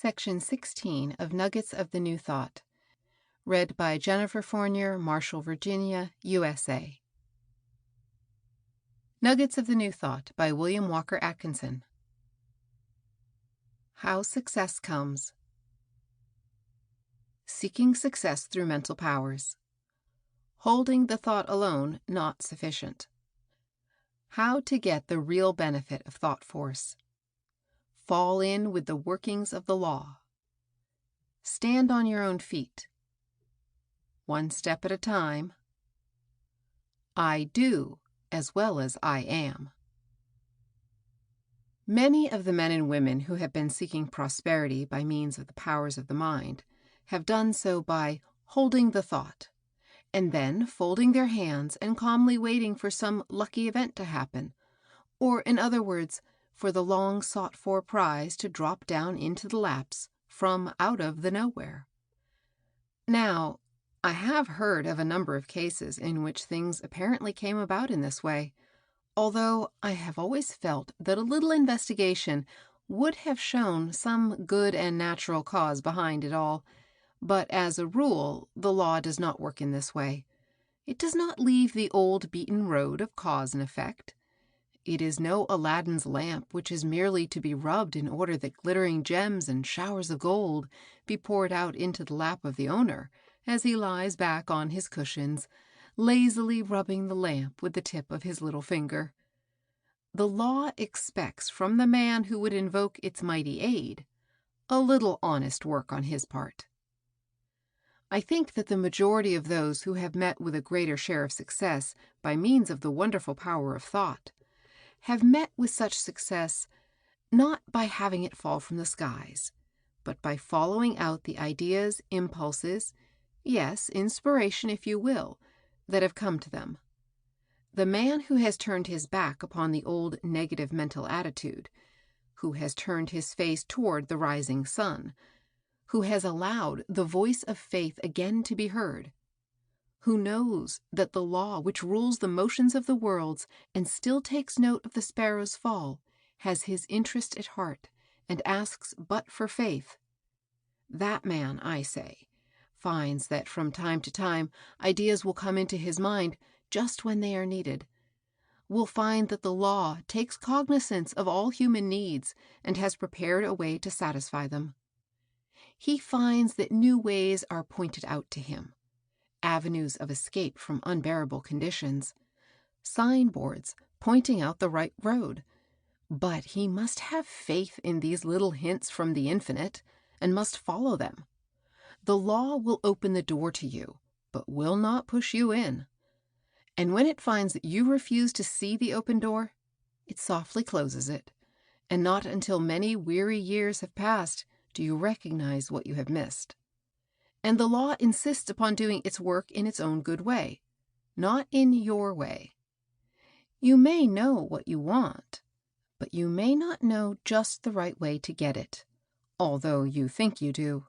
Section 16 of Nuggets of the New Thought. Read by Jennifer Fournier, Marshall, Virginia, USA. Nuggets of the New Thought by William Walker Atkinson. How Success Comes. Seeking success through mental powers. Holding the thought alone not sufficient. How to get the real benefit of thought force. Fall in with the workings of the law. Stand on your own feet. One step at a time. I do as well as I am. Many of the men and women who have been seeking prosperity by means of the powers of the mind have done so by holding the thought, and then folding their hands and calmly waiting for some lucky event to happen, or, in other words, for the long sought-for prize to drop down into the laps from out of the nowhere. Now, I have heard of a number of cases in which things apparently came about in this way, although I have always felt that a little investigation would have shown some good and natural cause behind it all, but as a rule, the law does not work in this way. It does not leave the old beaten road of cause and effect. It is no Aladdin's lamp which is merely to be rubbed in order that glittering gems and showers of gold be poured out into the lap of the owner as he lies back on his cushions, lazily rubbing the lamp with the tip of his little finger. The law expects from the man who would invoke its mighty aid a little honest work on his part. I think that the majority of those who have met with a greater share of success by means of the wonderful power of thought have met with such success not by having it fall from the skies, but by following out the ideas, impulses, yes, inspiration if you will, that have come to them. The man who has turned his back upon the old negative mental attitude, who has turned his face toward the rising sun, who has allowed the voice of faith again to be heard, who knows that the law which rules the motions of the worlds and still takes note of the sparrow's fall has his interest at heart and asks but for faith, that man, I say, finds that from time to time ideas will come into his mind just when they are needed, will find that the law takes cognizance of all human needs and has prepared a way to satisfy them. He finds that new ways are pointed out to him, avenues of escape from unbearable conditions, signboards pointing out the right road. But he must have faith in these little hints from the infinite and must follow them. The law will open the door to you, but will not push you in. And when it finds that you refuse to see the open door, it softly closes it, and not until many weary years have passed do you recognize what you have missed. And the law insists upon doing its work in its own good way, not in your way. You may know what you want, but you may not know just the right way to get it, although you think you do.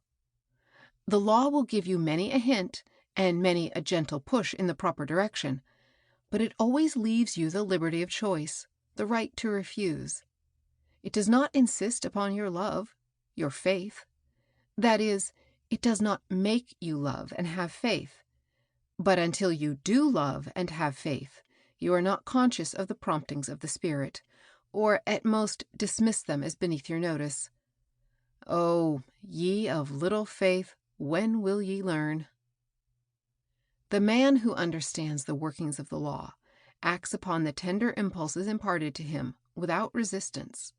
The law will give you many a hint and many a gentle push in the proper direction, but it always leaves you the liberty of choice, the right to refuse. It does not insist upon your love, your faith. That is, it does not make you love and have faith. But until you do love and have faith, you are not conscious of the promptings of the Spirit, or at most dismiss them as beneath your notice. Oh, ye of little faith, when will ye learn? The man who understands the workings of the law acts upon the tender impulses imparted to him without resistance.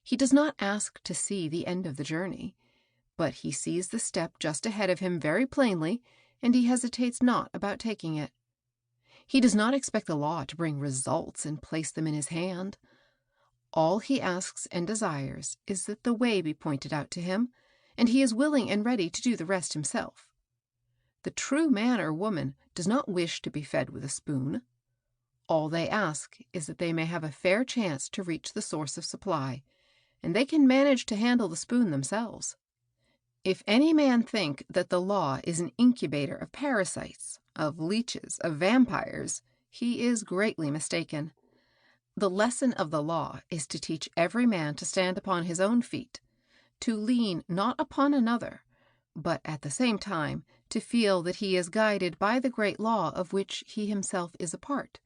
He does not ask to see the end of the journey, but he sees the step just ahead of him very plainly, and he hesitates not about taking it. He does not expect the law to bring results and place them in his hand. All he asks and desires is that the way be pointed out to him, and he is willing and ready to do the rest himself. The true man or woman does not wish to be fed with a spoon. All they ask is that they may have a fair chance to reach the source of supply, and they can manage to handle the spoon themselves. If any man think that the law is an incubator of parasites, of leeches, of vampires, he is greatly mistaken. The lesson of the law is to teach every man to stand upon his own feet, to lean not upon another, but at the same time to feel that he is guided by the great law of which he himself is a part,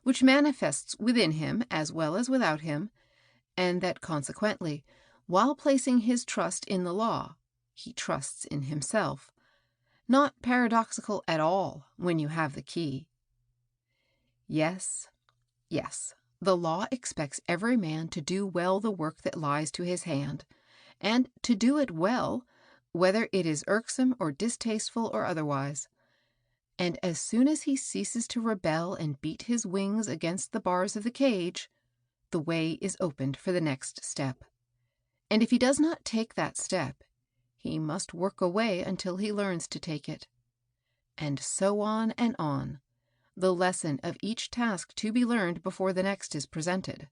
which manifests within him as well as without him, and that consequently, while placing his trust in the law, he trusts in himself. Not paradoxical at all when you have the key. Yes, yes, the law expects every man to do well the work that lies to his hand, and to do it well, whether it is irksome or distasteful or otherwise. And as soon as he ceases to rebel and beat his wings against the bars of the cage, the way is opened for the next step. And if he does not take that step, he must work away until he learns to take it. And so on and on, the lesson of each task to be learned before the next is presented.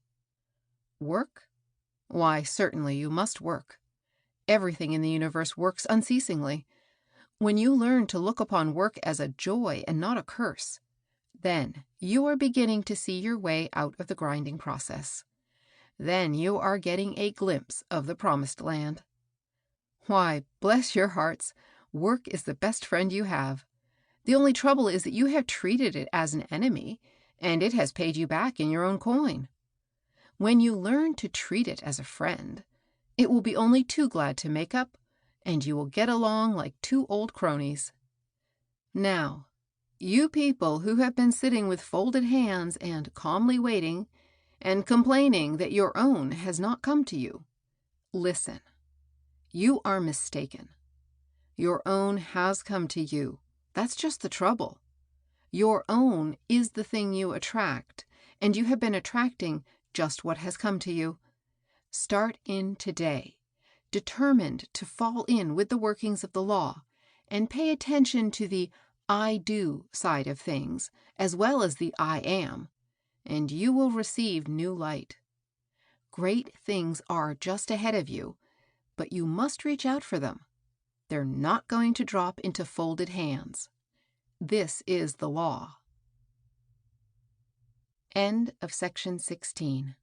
Work? Why, certainly you must work. Everything in the universe works unceasingly. When you learn to look upon work as a joy and not a curse, then you are beginning to see your way out of the grinding process. Then you are getting a glimpse of the promised land. Why, bless your hearts, work is the best friend you have. The only trouble is that you have treated it as an enemy, and it has paid you back in your own coin. When you learn to treat it as a friend, it will be only too glad to make up, and you will get along like two old cronies. Now, you people who have been sitting with folded hands and calmly waiting, and complaining that your own has not come to you, listen. You are mistaken. Your own has come to you. That's just the trouble. Your own is the thing you attract, and you have been attracting just what has come to you. Start in today, determined to fall in with the workings of the law, and pay attention to the I do side of things, as well as the I am, and you will receive new light. Great things are just ahead of you, but you must reach out for them. They're not going to drop into folded hands. This is the law. End of section 16.